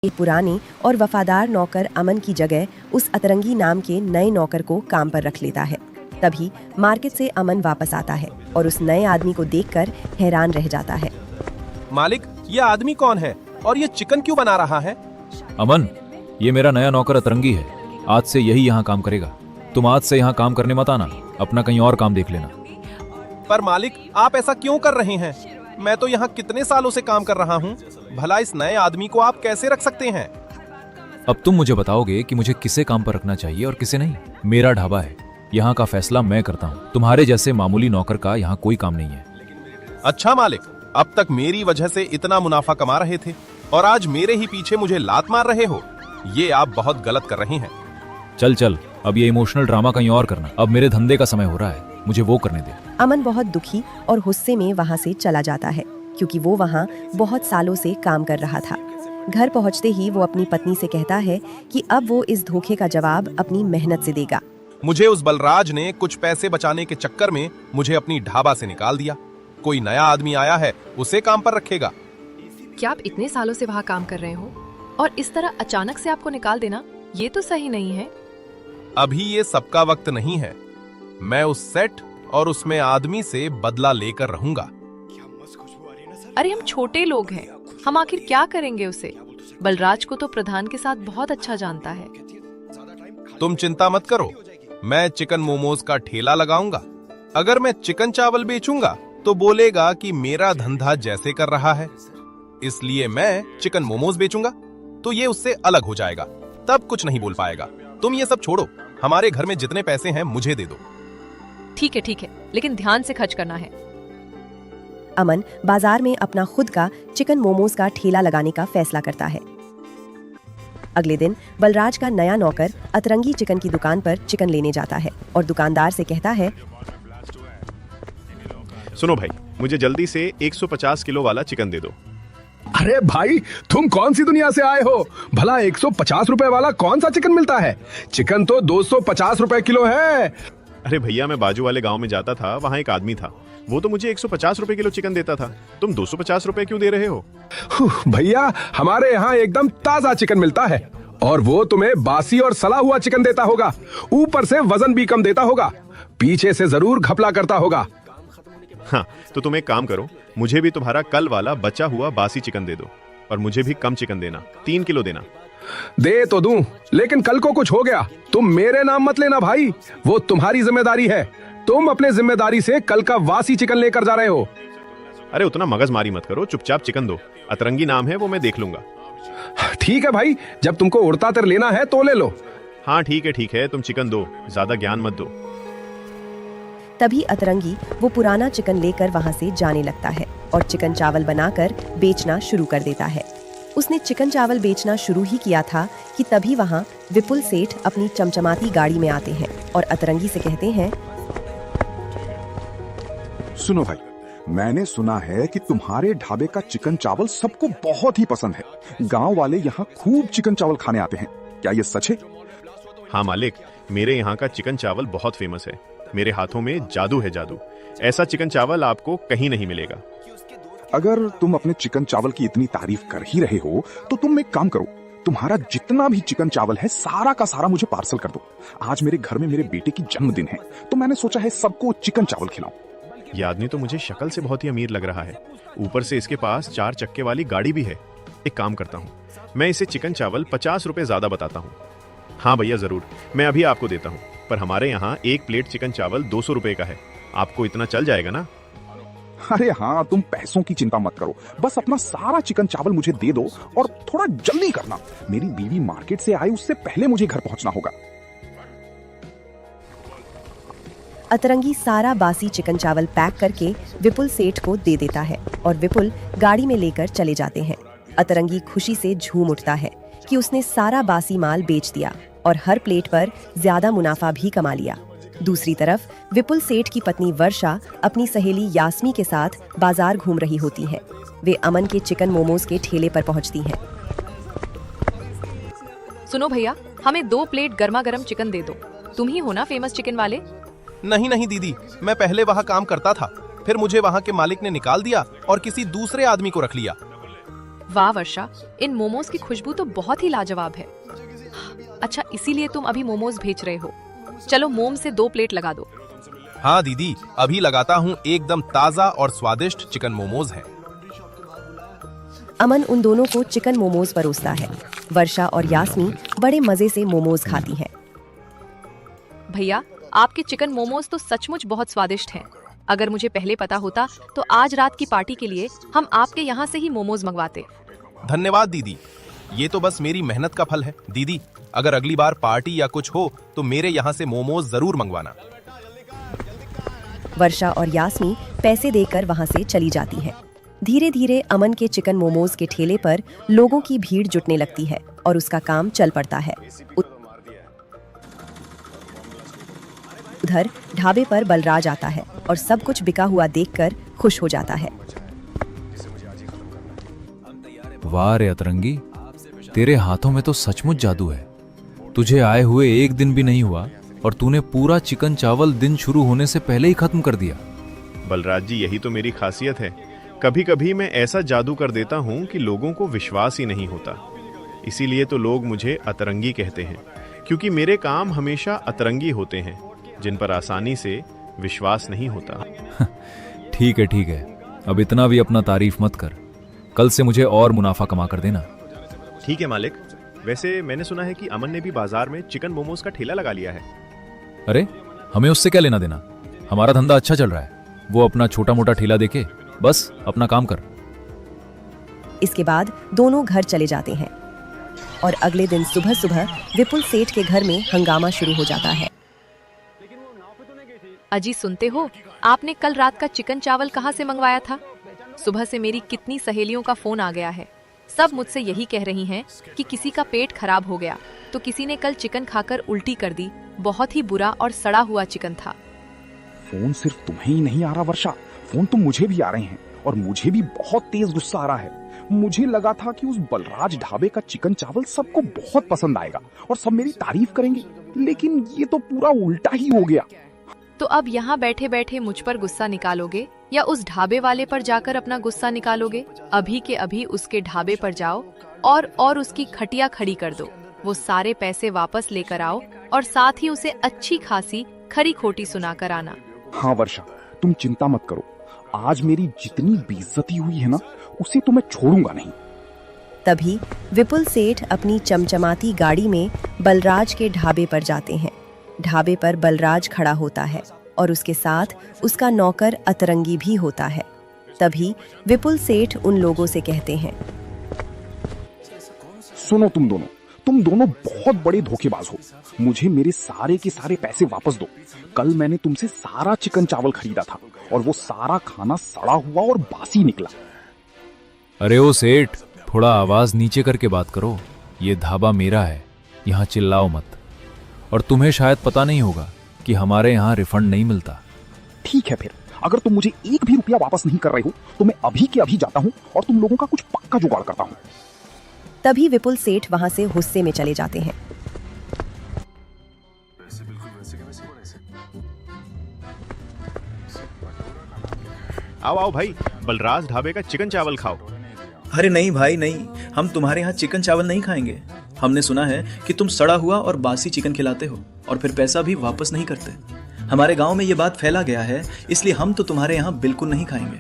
एक पुराने और वफादार नौकर अमन की जगह उस अतरंगी नाम के नए नौकर को काम पर रख लेता है। तभी मार्केट से अमन वापस आता है और उस नए आदमी को देखकर हैरान रह जाता है। मालिक, ये आदमी कौन है और ये चिकन क्यों बना रहा है? अमन, ये मेरा नया नौकर अतरंगी है। आज से यही यहाँ काम करेगा। तुम आज से यहाँ काम करने मत आना, अपना कहीं और काम देख लेना। पर मालिक, आप ऐसा क्यों कर रहे हैं? मैं तो यहाँ कितने सालों से काम कर रहा हूँ। भला इस नए आदमी को आप कैसे रख सकते हैं? अब तुम मुझे बताओगे कि मुझे किसे काम पर रखना चाहिए और किसे नहीं। मेरा ढाबा है, यहाँ का फैसला मैं करता हूँ। तुम्हारे जैसे मामूली नौकर का यहाँ कोई काम नहीं है। अच्छा मालिक, अब तक मेरी वजह से इतना मुनाफा कमा रहे थे और आज मेरे ही पीछे मुझे लात मार रहे हो। ये आप बहुत गलत कर रहे हैं। चल चल, अब ये इमोशनल ड्रामा कहीं और करना। अब मेरे धंधे का समय हो रहा है, मुझे वो करने दे। अमन बहुत दुखी और गुस्से में वहाँ से चला जाता है, क्योंकि वो वहाँ बहुत सालों से काम कर रहा था। घर पहुँचते ही वो अपनी पत्नी से कहता है कि अब वो इस धोखे का जवाब अपनी मेहनत से देगा। मुझे उस बलराज ने कुछ पैसे बचाने के चक्कर में मुझे अपनी ढाबा से निकाल दिया। कोई नया आदमी आया है, उसे काम पर रखेगा। क्या आप इतने सालों से वहाँ काम कर रहे हो और इस तरह अचानक से आपको निकाल देना, ये तो सही नहीं है। अभी ये सबका वक्त नहीं है। मैं उस सेट और उसमें आदमी से बदला लेकर रहूंगा। अरे हम छोटे लोग हैं, हम आखिर क्या करेंगे उसे? बलराज को तो प्रधान के साथ बहुत अच्छा जानता है। तुम चिंता मत करो, मैं चिकन मोमोज का ठेला लगाऊंगा। अगर मैं चिकन चावल बेचूंगा तो बोलेगा कि मेरा धंधा जैसे कर रहा है, इसलिए मैं चिकन मोमोज बेचूंगा, तो ये उससे अलग हो जाएगा। तब कुछ नहीं बोल पाएगा। तुम ये सब छोड़ो, हमारे घर में जितने पैसे हैं मुझे दे दो। ठीक है, लेकिन ध्यान से खर्च करना है। अमन बाजार में अपना खुद का चिकन मोमोज का ठेला लगाने का फैसला करता है। अगले दिन बलराज का नया नौकर अतरंगी चिकन की दुकान पर चिकन लेने जाता है और दुकानदार से कहता है, सुनो भाई, मुझे जल्दी से 150 किलो वाला चिकन दे दो। अरे भाई, तुम कौन सी दुनिया से आए हो? भला 150 रुपए वाला कौन सा चिकन मिलता है? चिकन तो 250 रुपए किलो है। अरे भैया, मैं बाजू वाले गांव में जाता था, वहाँ एक आदमी था, वो तो मुझे 150 रुपए किलो चिकन देता था। तुम 250 रुपए क्यों दे रहे हो? भैया, हमारे यहाँ एकदम ताजा चिकन मिलता है और वो तुम्हें बासी और सड़ा हुआ चिकन देता होगा। ऊपर से वजन भी कम देता होगा, पीछे से जरूर घपला करता होगा। हाँ, तो तुम एक काम करो, मुझे भी तुम्हारा कल वाला बचा हुआ बासी चिकन दे दो और मुझे भी कम चिकन देना, 3 किलो देना। दे तो दूं, लेकिन कल को कुछ हो गया तुम मेरे नाम मत लेना भाई, वो तुम्हारी जिम्मेदारी है। तुम अपने जिम्मेदारी से कल का वासी चिकन लेकर जा रहे हो। अरे उतना मगजमारी मत करो, चुपचाप चिकन दो। अतरंगी नाम है, वो मैं देख लूंगा। ठीक है भाई, जब तुमको उड़ता तर लेना है तो ले लो। हाँ ठीक है, तुम चिकन दो, ज्यादा ज्ञान मत दो। तभी अतरंगी वो पुराना चिकन लेकर वहाँ से जाने लगता है और चिकन चावल बनाकर बेचना शुरू कर देता है। उसने चिकन चावल बेचना शुरू ही किया था कि तभी वहाँ विपुल सेठ अपनी चमचमाती गाड़ी में आते हैं और अतरंगी से कहते हैं, सुनो भाई, मैंने सुना है कि तुम्हारे ढाबे का चिकन चावल सबको बहुत ही पसंद है। गांव वाले यहाँ खूब चिकन चावल खाने आते हैं, क्या ये सच है? हाँ मालिक, मेरे यहाँ का चिकन चावल बहुत फेमस है। मेरे हाथों में जादू है, जादू। ऐसा चिकन चावल आपको कहीं नहीं मिलेगा। अगर तुम अपने चिकन चावल की इतनी तारीफ कर ही रहे हो तो तुम एक काम करो, तुम्हारा जितना भी चिकन चावल है सारा का सारा मुझे पार्सल कर दो। आज मेरे घर में मेरे बेटे की जन्मदिन है, तो मैंने सोचा है सबको चिकन चावल खिलाऊं। ये आदमी तो मुझे शक्ल से बहुत ही अमीर लग रहा है, ऊपर से इसके पास 4 चक्के वाली गाड़ी भी है। एक काम करता हूँ, मैं इसे चिकन चावल 50 रुपए ज्यादा बताता हूँ। हाँ भैया जरूर, मैं अभी आपको देता हूँ, पर हमारे यहाँ एक प्लेट चिकन चावल 200 रुपए का है। आपको इतना चल जाएगा ना? अरे हाँ, तुम पैसों की चिंता मत करो, बस अपना सारा चिकन चावल मुझे दे दो और थोड़ा जल्दी करना। मेरी बीवी मार्केट से आई, उससे पहले मुझे घर पहुंचना होगा। अतरंगी सारा बासी चिकन चावल पैक करके विपुल सेठ को दे देता है और विपुल गाड़ी में लेकर चले जाते हैं। अतरंगी खुशी से झूम उठता है कि उसने सारा बासी माल बेच दिया और हर प्लेट पर ज्यादा मुनाफा भी कमा लिया। दूसरी तरफ विपुल सेठ की पत्नी वर्षा अपनी सहेली यास्मी के साथ बाजार घूम रही होती है। वे अमन के चिकन मोमोज के ठेले पर पहुंचती हैं। सुनो भैया, हमें 2 प्लेट गर्मा गर्म चिकन दे दो। तुम ही हो ना फेमस चिकन वाले? नहीं दीदी, मैं पहले वहाँ काम करता था, फिर मुझे वहाँ के मालिक ने निकाल दिया और किसी दूसरे आदमी को रख लिया। वाह वर्षा, इन मोमोज की खुशबू तो बहुत ही लाजवाब है। अच्छा, इसीलिए तुम अभी मोमोज भेज रहे हो। चलो मोम से 2 प्लेट लगा दो। हाँ दीदी, अभी लगाता हूँ। एकदम ताजा और स्वादिष्ट चिकन मोमोज है। अमन उन दोनों को चिकन मोमोज परोसता है। वर्षा और यास्मी बड़े मजे से मोमोज खाती हैं। भैया, आपके चिकन मोमोज तो सचमुच बहुत स्वादिष्ट हैं। अगर मुझे पहले पता होता तो आज रात की पार्टी के लिए हम आपके यहाँ से ही मोमोज मंगवाते। धन्यवाद दीदी, ये तो बस मेरी मेहनत का फल है। दीदी, अगर अगली बार पार्टी या कुछ हो तो मेरे यहाँ से मोमोज जरूर मंगवाना। वर्षा और यास्मी पैसे देकर वहां से चली जाती हैं। धीरे धीरे अमन के चिकन मोमोज के ठेले पर लोगों की भीड़ जुटने लगती है और उसका काम चल पड़ता है। उधर ढाबे पर बलराज आता है और सब कुछ बिका हुआ देखकर खुश हो जाता है। वाह रे अतरंगी, तेरे हाथों में तो सचमुच जादू है। तुझे आए हुए 1 दिन भी नहीं हुआ और तूने पूरा चिकन चावल दिन शुरू होने से पहले ही खत्म कर दिया। बलराज जी, यही तो मेरी खासियत है। कभी कभी मैं ऐसा जादू कर देता हूँ कि लोगों को विश्वास ही नहीं होता। इसीलिए तो लोग मुझे अतरंगी कहते हैं, क्योंकि मेरे काम हमेशा अतरंगी होते हैं, जिन पर आसानी से विश्वास नहीं होता। ठीक है, अब इतना भी अपना तारीफ मत कर। कल से मुझे और मुनाफा कमा कर देना। ठीक है मालिक। वैसे मैंने सुना है कि अमन ने भी बाजार में चिकन मोमोज का ठेला लगा लिया है। अरे, हमें उससे क्या लेना देना? हमारा धंधा अच्छा चल रहा है। वो अपना छोटा मोटा ठेला देके बस अपना काम कर। इसके बाद दोनों घर चले जाते हैं और अगले दिन सुबह सुबह विपुल सेठ के घर में हंगामा शुरू हो जाता है। अजी, सुनते हो? आपने कल रात का चिकन चावल कहाँ से मंगवाया था? सुबह से मेरी कितनी सहेलियों का फोन आ गया है। सब मुझसे यही कह रही हैं कि किसी का पेट खराब हो गया तो किसी ने कल चिकन खाकर उल्टी कर दी। बहुत ही बुरा और सड़ा हुआ चिकन था। फोन सिर्फ तुम्हें ही नहीं आ रहा वर्षा, फोन तो मुझे भी आ रहे हैं और मुझे भी बहुत तेज गुस्सा आ रहा है। मुझे लगा था कि उस बलराज ढाबे का चिकन चावल सबको बहुत पसंद आएगा और सब मेरी तारीफ करेंगे, लेकिन ये तो पूरा उल्टा ही हो गया। तो अब यहाँ बैठे बैठे मुझ पर गुस्सा निकालोगे या उस ढाबे वाले पर जाकर अपना गुस्सा निकालोगे? अभी के अभी उसके ढाबे पर जाओ और उसकी खटिया खड़ी कर दो। वो सारे पैसे वापस लेकर आओ और साथ ही उसे अच्छी खासी खरी खोटी सुनाकर आना। हाँ वर्षा, तुम चिंता मत करो। आज मेरी जितनी बेइज्जती हुई है ना, उसे तो मैं छोड़ूंगा नहीं। तभी विपुल सेठ अपनी चमचमाती गाड़ी में बलराज के ढाबे पर जाते हैं। ढाबे पर बलराज खड़ा होता है और उसके साथ उसका नौकर अतरंगी भी होता है। तभी विपुल सेठ उन लोगों से कहते हैं, सुनो तुम दोनों बहुत बड़े धोखेबाज हो। मुझे मेरे सारे के सारे पैसे वापस दो। कल मैंने तुमसे सारा चिकन चावल खरीदा था और वो सारा खाना सड़ा हुआ और बासी निकला। अरे ओ सेठ, थोड़ा आवाज नीचे करके बात करो। ये ढाबा मेरा है, यहाँ चिल्लाओ मत। और तुम्हें शायद पता नहीं होगा कि हमारे यहाँ रिफंड नहीं मिलता। ठीक है, फिर अगर तुम मुझे 1 भी रुपया वापस नहीं कर रहे हो तो मैं अभी के अभी जाता हूँ और तुम लोगों का कुछ पक्का जुगाड़ करता हूँ। तभी विपुल सेठ वहां से गुस्से में चले जाते हैं। आओ आओ भाई, बलराज ढाबे का चिकन चावल खाओ। अरे नहीं भाई नहीं, हम तुम्हारे यहाँ चिकन चावल नहीं खाएंगे। हमने सुना है कि तुम सड़ा हुआ और बासी चिकन खिलाते हो और फिर पैसा भी वापस नहीं करते। हमारे गांव में ये बात फैला गया है, इसलिए हम तो तुम्हारे यहाँ बिल्कुल नहीं खाएंगे।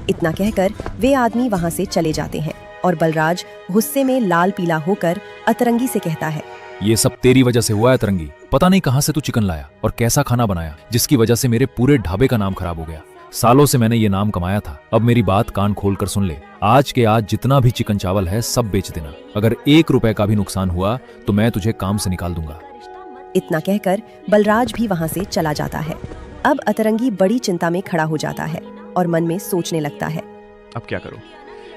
इतना कहकर वे आदमी वहां से चले जाते हैं और बलराज गुस्से में लाल पीला होकर अतरंगी से कहता है, ये सब तेरी वजह से हुआ है अतरंगी। पता नहीं कहां से तू चिकन लाया और कैसा खाना बनाया जिसकी वजह से मेरे पूरे ढाबे का नाम खराब हो गया। सालों से मैंने ये नाम कमाया था। अब मेरी बात कान खोल कर सुन ले। आज के आज जितना भी चिकन चावल है सब बेच देना। अगर 1 रुपए का भी नुकसान हुआ तो मैं तुझे काम से निकाल दूंगा। इतना कहकर बलराज भी वहां से चला जाता है। अब अतरंगी बड़ी चिंता में खड़ा हो जाता है और मन में सोचने लगता है, अब क्या करूं?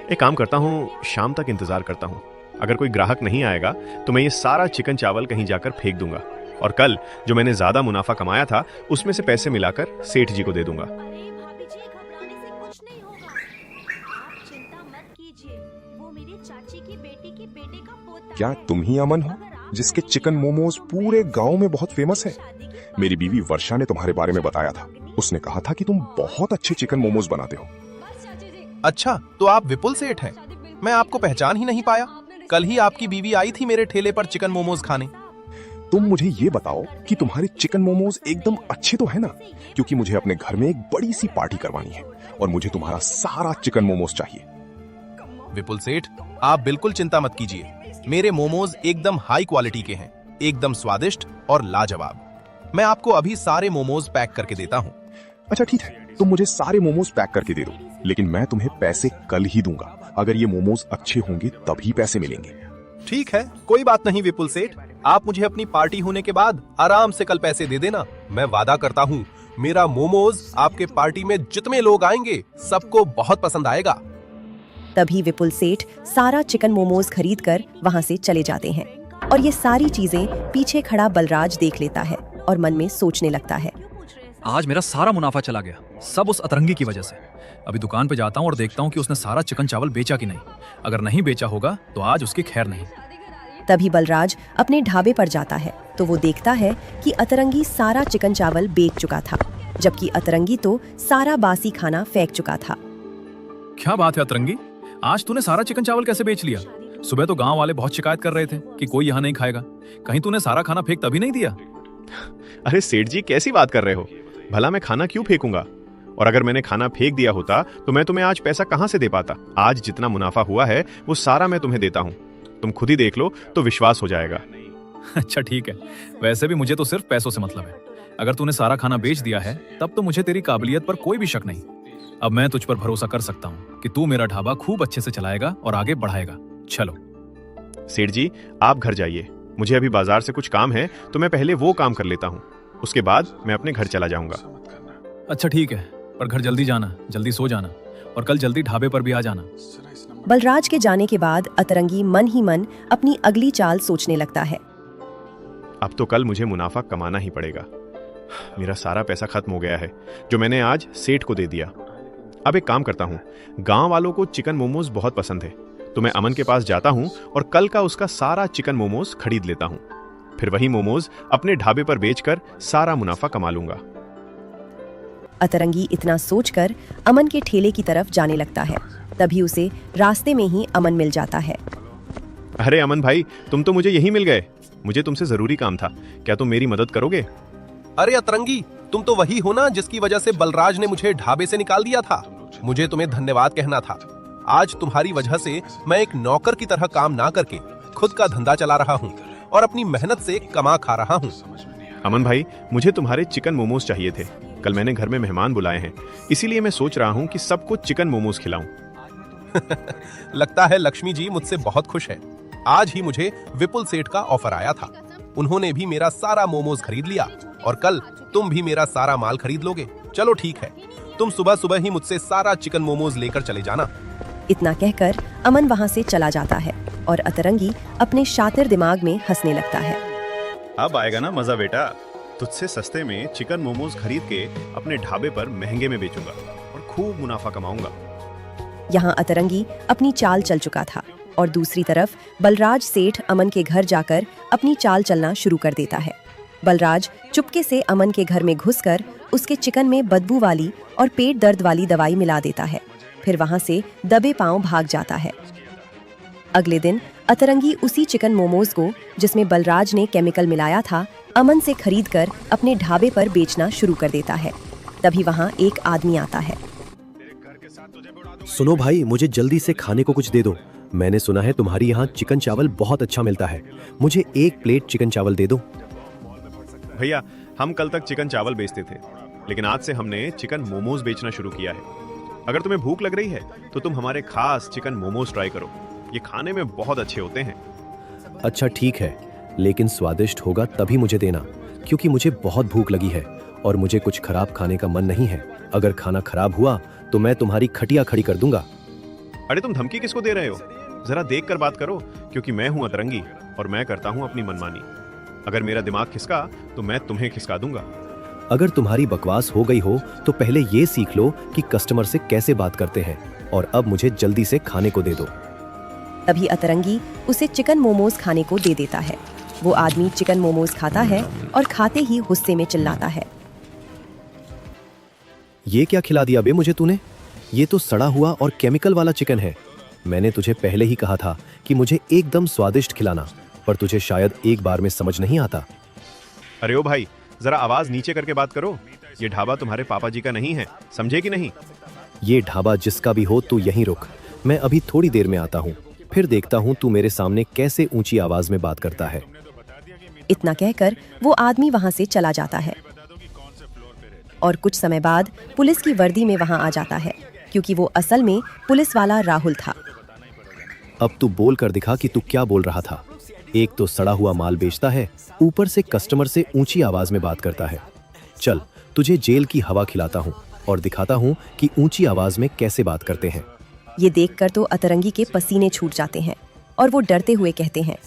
एक काम करता हूं, शाम तक इंतजार करता हूं। अगर कोई ग्राहक नहीं आएगा तो मैं ये सारा चिकन चावल कहीं जाकर फेंक दूंगा और कल जो मैंने ज्यादा मुनाफा कमाया था उसमें से पैसे मिलाकर सेठ जी को दे दूंगा। क्या तुम ही अमन हो जिसके चिकन मोमोज पूरे गांव में बहुत फेमस है? मेरी बीवी वर्षा ने तुम्हारे बारे में बताया था। उसने कहा था कि तुम बहुत अच्छे चिकन मोमोज बनाते हो। अच्छा, तो आप विपुल सेठ हैं। मैं आपको पहचान ही नहीं पाया। कल ही आपकी बीवी आई थी मेरे ठेले पर चिकन मोमोज खाने। तुम मुझे ये बताओ कि तुम्हारे चिकन मोमोज एकदम अच्छे तो है ना? क्योंकि मुझे अपने घर में एक बड़ी सी पार्टी करवानी है और मुझे तुम्हारा सारा चिकन मोमोज चाहिए। विपुल सेठ, आप बिल्कुल चिंता मत कीजिए। मेरे मोमोज एकदम हाई क्वालिटी के हैं, एकदम स्वादिष्ट और लाजवाब। मैं आपको अभी सारे मोमोज पैक करके देता हूँ। अच्छा ठीक है, तुम मुझे सारे मोमोज पैक करके दे दो, लेकिन मैं तुम्हें पैसे कल ही दूंगा। अगर ये मोमोज अच्छे होंगे तभी पैसे मिलेंगे। ठीक है, कोई बात नहीं विपुल सेठ। आप मुझे अपनी पार्टी होने के बाद आराम से कल पैसे दे देना। मैं वादा करता हूँ, मेरा मोमोज आपके पार्टी में जितने लोग आएंगे सबको बहुत पसंद आएगा। तभी विपुल सेठ सारा चिकन मोमोज खरीद कर वहाँ से चले जाते हैं और ये सारी चीजें पीछे खड़ा बलराज देख लेता है और मन में सोचने लगता है। आज मेरा सारा मुनाफा चला गया, सब उस अतरंगी की वजह से। अभी दुकान पे जाता हूँ और देखता हूँ कि उसने सारा चिकन चावल बेचा कि नहीं। अगर नहीं बेचा होगा तो आज उसकी खैर नहीं। तभी बलराज अपने ढाबे पर जाता है तो वो देखता है कि अतरंगी सारा चिकन चावल बेच चुका था, जबकि अतरंगी तो सारा बासी खाना फेंक चुका था। क्या बात है अतरंगी, आज तूने सारा चिकन चावल कैसे बेच लिया? सुबह तो गांव वाले बहुत शिकायत कर रहे थे कि कोई यहाँ नहीं खाएगा। कहीं तूने सारा खाना फेंक तभी नहीं दिया? अरे सेठ जी, कैसी बात कर रहे हो? भला मैं खाना क्यों फेंकूंगा? और अगर मैंने खाना फेंक दिया होता तो मैं तुम्हें आज पैसा कहां से दे पाता? आज जितना मुनाफा हुआ है वो सारा मैं तुम्हें देता हूं। तुम खुद ही देख लो तो विश्वास हो जाएगा। अच्छा ठीक है, वैसे भी मुझे तो सिर्फ पैसों से मतलब है। अगर तूने सारा खाना बेच दिया है तब तो मुझे तेरी काबिलियत पर कोई भी शक नहीं। अब मैं तुझ पर भरोसा कर सकता हूँ कि तू मेरा ढाबा खूब अच्छे से चलाएगा और आगे बढ़ाएगा। चलो सेठ जी, आप घर जाइए। मुझे अभी बाजार से कुछ काम है तो मैं पहले वो काम कर लेता हूँ, उसके बाद मैं अपने घर चला जाऊंगा। अच्छा ठीक है, पर घर जल्दी जाना, जल्दी सो जाना और कल जल्दी ढाबे पर भी आ जाना। बलराज के जाने के बाद अतरंगी मन ही मन अपनी अगली चाल सोचने लगता है। अब तो कल मुझे मुनाफा कमाना ही पड़ेगा। मेरा सारा पैसा खत्म हो गया है जो मैंने आज सेठ को दे दिया। अब एक काम करता हूँ, गांव वालों को चिकन मोमोज बहुत पसंद है तो मैं अमन के पास जाता हूँ और कल का उसका सारा चिकन मोमोज खरीद लेता हूँ। फिर वही मोमोज अपने ढाबे पर बेचकर सारा मुनाफा कमा लूंगा। अतरंगी इतना सोचकर अमन के ठेले की तरफ जाने लगता है। तभी उसे रास्ते में ही अमन मिल जाता है। अरे अमन भाई, तुम तो मुझे यहीं मिल गए। मुझे तुमसे जरूरी काम था, क्या तुम मेरी मदद करोगे? अरे अतरंगी, तुम तो वही हो ना जिसकी वजह से बलराज ने मुझे ढाबे से निकाल दिया था। मुझे तुम्हें धन्यवाद कहना था। आज तुम्हारी वजह से मैं एक नौकर की तरह काम ना करके खुद का धंधा चला रहा हूँ और अपनी मेहनत से कमा खा रहा हूँ। अमन भाई, मुझे तुम्हारे चिकन मोमोज चाहिए थे। कल मैंने घर में मेहमान बुलाए हैं, इसीलिए मैं सोच रहा हूँ कि सबको चिकन मोमोज खिलाऊं। लगता है लक्ष्मी जी मुझसे बहुत खुश है। आज ही मुझे विपुल सेठ का ऑफर आया था। उन्होंने भी मेरा सारा मोमोज खरीद लिया और कल तुम भी मेरा सारा माल खरीद लोगे। चलो ठीक है, तुम सुबह सुबह ही मुझसे सारा चिकन मोमोज लेकर चले जाना। इतना कहकर अमन वहाँ से चला जाता है और अतरंगी अपने शातिर दिमाग में हंसने लगता है। अब आएगा ना मजा बेटा। तुझसे सस्ते में चिकन मोमोज खरीद के अपने ढाबे पर महंगे में बेचूंगा और खूब मुनाफा कमाऊंगा। यहाँ अतरंगी अपनी चाल चल चुका था और दूसरी तरफ बलराज सेठ अमन के घर जाकर अपनी चाल चलना शुरू कर देता है। बलराज चुपके से अमन के घर में घुसकर उसके चिकन में बदबू वाली और पेट दर्द वाली दवाई मिला देता है। फिर वहां से दबे पांव भाग जाता है। अगले दिन अतरंगी उसी चिकन मोमोज को जिसमें बलराज ने केमिकल मिलाया था अमन से खरीदकर अपने ढाबे पर बेचना शुरू कर देता है। तभी वहां एक आदमी आता है। सुनो भाई, मुझे जल्दी से खाने को कुछ दे दो। मैंने सुना है तुम्हारी यहाँ चिकन चावल बहुत अच्छा मिलता है। मुझे 1 प्लेट चिकन चावल दे दो। भैया, हम कल तक चिकन चावल बेचते थे, लेकिन आज से हमने चिकन मोमोज बेचना शुरू किया है। अगर तुम्हें भूख लग रही है तो तुम हमारे खास चिकन मोमोज ट्राई करो। ये खाने में बहुत अच्छे होते हैं। अच्छा ठीक है, लेकिन स्वादिष्ट होगा तभी मुझे देना, क्योंकि मुझे बहुत भूख लगी है और मुझे कुछ खराब खाने का मन नहीं है। अगर खाना खराब हुआ तो मैं तुम्हारी खटिया खड़ी कर दूंगा। अरे तुम धमकी किसको दे रहे हो? जरा देख कर बात करो, क्योंकि मैं हूं अतरंगी और मैं करता हूं अपनी मनमानी। अगर मेरा दिमाग खिसका तो मैं तुम्हें खिसका दूंगा। अगर तुम्हारी बकवास हो गई हो तो पहले ये सीख लो कि कस्टमर से कैसे बात करते हैं, और अब मुझे जल्दी से खाने को दे दो। तभी अतरंगी उसे चिकन मोमोज खाने को दे देता है। वो आदमी चिकन मोमोज खाता है और खाते ही गुस्से में चिल्लाता है। ये क्या खिला दिया बे मुझे तूने? ये तो सड़ा हुआ और केमिकल वाला चिकन है। मैंने तुझे पहले ही कहा था कि मुझे एकदम स्वादिष्ट खिलाना, पर तुझे शायद एक बार में समझ नहीं आता। अरे ओ भाई, जरा आवाज नीचे करके बात करो। ये ढाबा तुम्हारे पापा जी का नहीं है, समझे कि नहीं? ये ढाबा जिसका भी हो तू यहीं रुक, मैं अभी थोड़ी देर में आता हूँ, फिर देखता हूँ तू मेरे सामने कैसे ऊंची आवाज में बात करता है। इतना कहकर वो आदमी वहां से चला जाता है और कुछ समय बाद पुलिस की वर्दी में वहां आ जाता है, क्योंकि वो असल में पुलिस वाला राहुल था। अब तू बोल कर दिखा कि तू क्या बोल रहा था। एक तो सड़ा हुआ माल बेचता है, ऊपर से कस्टमर से ऊंची आवाज में बात करता है। चल तुझे जेल की हवा खिलाता हूँ और दिखाता हूँ कि ऊंची आवाज में कैसे बात करते हैं। ये देखकर तो अतरंगी के पसीने छूट जाते हैं और वो डरते हुए कहते हैं,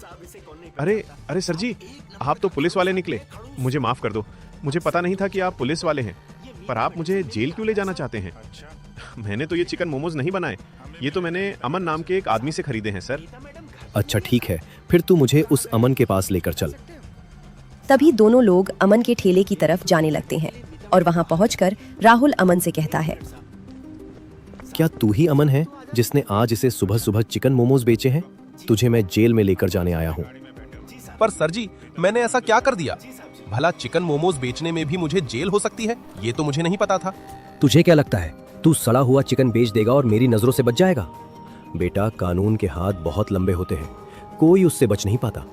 अरे अरे सर जी, आप तो पुलिस वाले निकले। मुझे माफ कर दो, मुझे पता नहीं था कि आप पुलिस वाले हैं। पर आप मुझे जेल क्यों ले जाना चाहते हैं? मैंने तो ये चिकन मोमोज नहीं बनाए, ये तो मैंने अमन नाम के एक आदमी से खरीदे हैं सर। अच्छा ठीक है, फिर तू मुझे उस अमन के पास लेकर चल। तभी दोनों लोग अमन के ठेले की तरफ जाने लगते हैं और वहां पहुंचकर राहुल अमन से कहता है, क्या तू ही अमन है जिसने आज इसे सुबह सुबह चिकन मोमोज बेचे हैं? तुझे मैं जेल में लेकर जाने आया हूँ। पर सर जी, मैंने ऐसा क्या कर दिया? भला चिकन मोमोज बेचने में भी मुझे जेल हो सकती है? ये तो मुझे नहीं पता था। तुझे क्या लगता है तू सड़ा हुआ चिकन बेच देगा और मेरी नजरों से बच जाएगा? बेटा, कानून के हाथ बहुत लंबे होते हैं, कोई उससे बच नहीं पाता।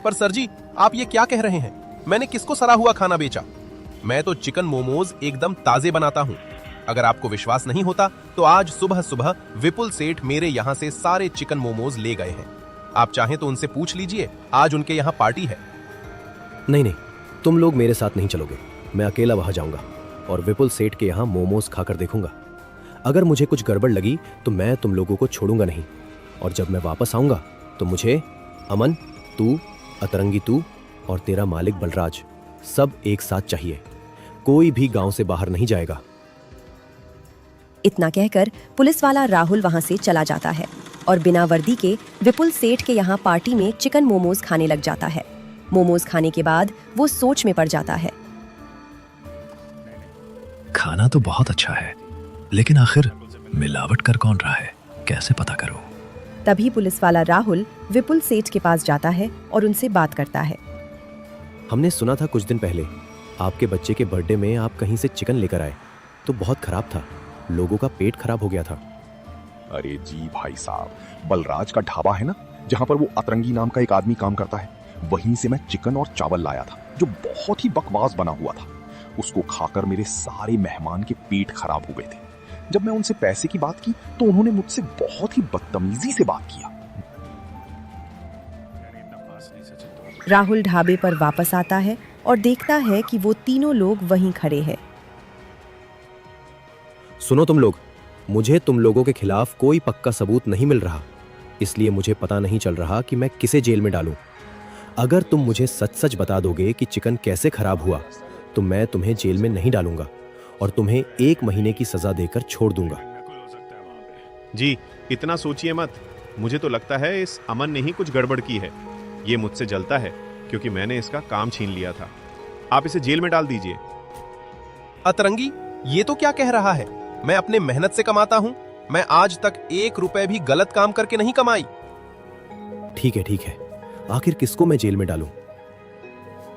पर सर जी, आप ये क्या कह रहे हैं? मैंने किसको सड़ा हुआ खाना बेचा? मैं तो चिकन मोमोज एकदम ताजे बनाता हूँ। अगर आपको विश्वास नहीं होता तो आज सुबह सुबह विपुल सेठ मेरे यहाँ से सारे चिकन मोमोज ले गए हैं। आप चाहें तो उनसे पूछ लीजिए, आज उनके यहाँ पार्टी है। नहीं नहीं, तुम लोग मेरे साथ नहीं चलोगे। मैं अकेला वहां जाऊंगा और विपुल सेठ के यहाँ मोमोज खाकर देखूंगा। अगर मुझे कुछ गड़बड़ लगी तो मैं तुम लोगों को छोड़ूंगा नहीं, और जब मैं वापस आऊंगा तो मुझे अमन, तू, अतरंगी तू और तेरा मालिक बलराज सब एक साथ चाहिए। कोई भी गांव से बाहर नहीं जाएगा। इतना कहकर पुलिस वाला राहुल वहां से चला जाता है और बिना वर्दी के विपुल सेठ के यहाँ पार्टी में चिकन मोमोज खाने लग जाता है। मोमोज खाने के बाद वो सोच में पड़ जाता है। खाना तो बहुत अच्छा है, लेकिन आखिर मिलावट कर कौन रहा है, कैसे पता करूं? तभी पुलिस वाला राहुल विपुल सेठ के पास जाता है और उनसे बात करता है। हमने सुना था कुछ दिन पहले आपके बच्चे के बर्थडे में आप कहीं से चिकन लेकर आए, तो बहुत खराब था, लोगों का पेट खराब हो गया था। अरे जी भाई साहब, बलराज का ढाबा है ना, जहां पर वो अतरंगी नाम का एक आदमी काम करता है, वहीं से मैं चिकन और चावल लाया था जो बहुत ही बकवास बना हुआ था। उसको खाकर मेरे सारे मेहमान के पेट खराब हो गए थे। जब मैं उनसे पैसे की बात की तो उन्होंने मुझसे बहुत ही बदतमीजी से बात किया। राहुल ढाबे पर वापस आता है और देखता है कि वो तीनों लोग वहीं खड़े हैं। सुनो तुम लोग, मुझे तुम लोगों के खिलाफ कोई पक्का सबूत नहीं मिल रहा, इसलिए मुझे पता नहीं चल रहा कि मैं किसे जेल में डालूं। अगर तुम मुझे सच सच बता दोगे कि चिकन कैसे खराब हुआ तो मैं तुम्हें जेल में नहीं डालूंगा और तुम्हें 1 महीने की सजा देकर छोड़ दूंगा। जी, इतना सोचिए मत। मुझे तो लगता है इस अमन ने ही कुछ गड़बड़ की है। ये मुझसे जलता है क्योंकि मैंने इसका काम छीन लिया था। आप इसे जेल में डाल दीजिए। अतरंगी, ये तो क्या कह रहा है? मैं अपने मेहनत से कमाता हूँ। मैं आज तक 1 रुपए भी गलत काम करके नहीं कमाई। ठीक है, आखिर किसको मैं जेल में डालूं?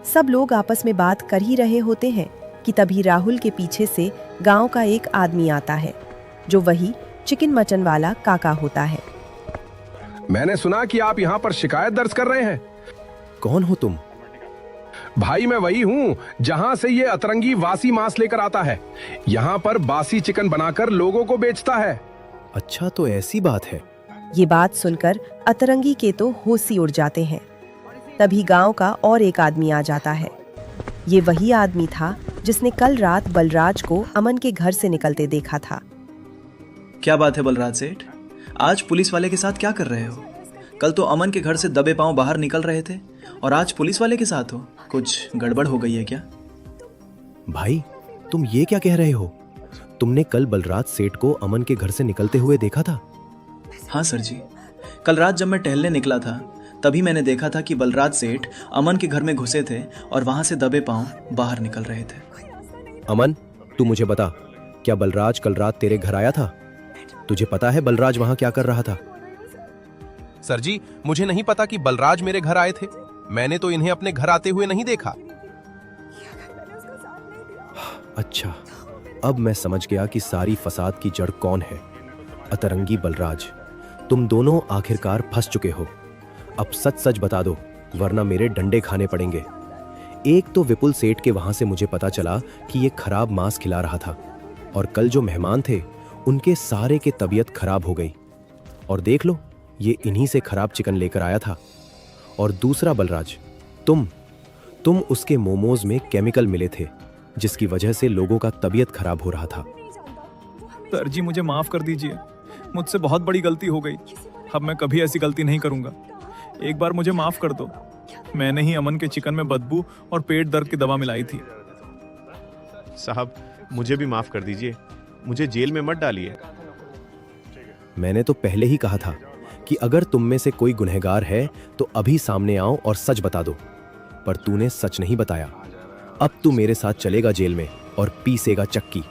सब लोग आपस में बात कर ही रहे होते हैं कि तभी राहुल के पीछे से गांव का एक आदमी आता है, जो वही चिकन मटन वाला काका होता है। मैंने सुना कि आप यहाँ पर शिकायत दर्ज कर रहे हैं। कौन हो तुम? भाई मैं वही हूँ जहाँ से ये अतरंगी वासी मांस लेकर आता है। यहाँ पर बासी चिकन बनाकर लोगों को बेचता है। अच्छा, तो ऐसी बात है। ये बात सुनकर अतरंगी के तो होश ही उड़ जाते हैं। तभी गांव का और एक आदमी आ जाता है। ये वही आदमी था जिसने कल रात बलराज को अमन के घर से निकलते देखा था। क्या बात है बलराज सेठ, आज पुलिस वाले के साथ क्या कर रहे हो? कल तो अमन के घर से दबे पांव बाहर निकल रहे थे और आज पुलिस वाले के साथ हो। कुछ गड़बड़ हो गई है क्या? भाई, तुम ये क्या कह रहे हो? तुमने कल बलराज सेठ को अमन के घर से निकलते हुए देखा था? हाँ सर जी, कल रात जब मैं टहलने निकला था तभी मैंने देखा था कि बलराज सेठ अमन के घर में घुसे थे और वहां से दबे पांव बाहर निकल रहे थे। अमन, तू मुझे बता, क्या बलराज कल रात तेरे घर आया था? तुझे पता है बलराज वहां क्या कर रहा था? सर जी, मुझे नहीं पता कि बलराज मेरे घर आए थे। मैंने तो इन्हें अपने घर आते हुए नहीं देखा। अच्छा, अब मैं समझ गया कि सारी फसाद की जड़ कौन है। अतरंगी बलराज, तुम दोनों आखिरकार फंस चुके हो। अब सच सच बता दो, वरना मेरे डंडे खाने पड़ेंगे। एक तो विपुल सेठ के वहां से मुझे पता चला कि ये खराब मांस खिला रहा था, और कल जो मेहमान थे उनके सारे के तबीयत खराब हो गई, और देख लो ये इन्हीं से खराब चिकन लेकर आया था। और दूसरा बलराज, तुम उसके मोमोज में केमिकल मिले थे, जिसकी वजह से लोगों का तबीयत खराब हो रहा था। सर जी, मुझे माफ कर दीजिए, मुझसे बहुत बड़ी गलती हो गई। अब मैं कभी ऐसी गलती नहीं करूंगा। एक बार मुझे माफ कर दो। मैंने ही अमन के चिकन में बदबू और पेट दर्द की दवा मिलाई थी। साहब, मुझे भी माफ कर दीजिए, मुझे जेल में मत डालिए। मैंने तो पहले ही कहा था कि अगर तुम में से कोई गुनहगार है तो अभी सामने आओ और सच बता दो, पर तूने सच नहीं बताया। अब तू मेरे साथ चलेगा जेल में और पीसेगा चक्की।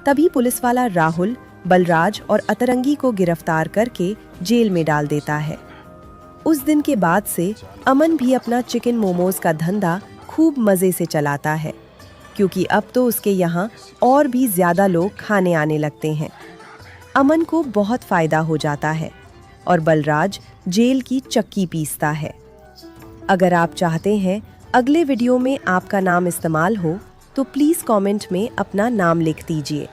तभी पुलिस वाला राहुल, बलराज और अतरंगी को गिरफ्तार करके जेल में डाल देता है। उस दिन के बाद से अमन भी अपना चिकन मोमोज का धंधा खूब मजे से चलाता है, क्योंकि अब तो उसके यहाँ और भी ज्यादा लोग खाने आने लगते हैं। अमन को बहुत फायदा हो जाता है और बलराज जेल की चक्की पीसता है। अगर आप चाहते हैं अगले वीडियो में आपका नाम इस्तेमाल हो तो प्लीज कमेंट में अपना नाम लिख दीजिए।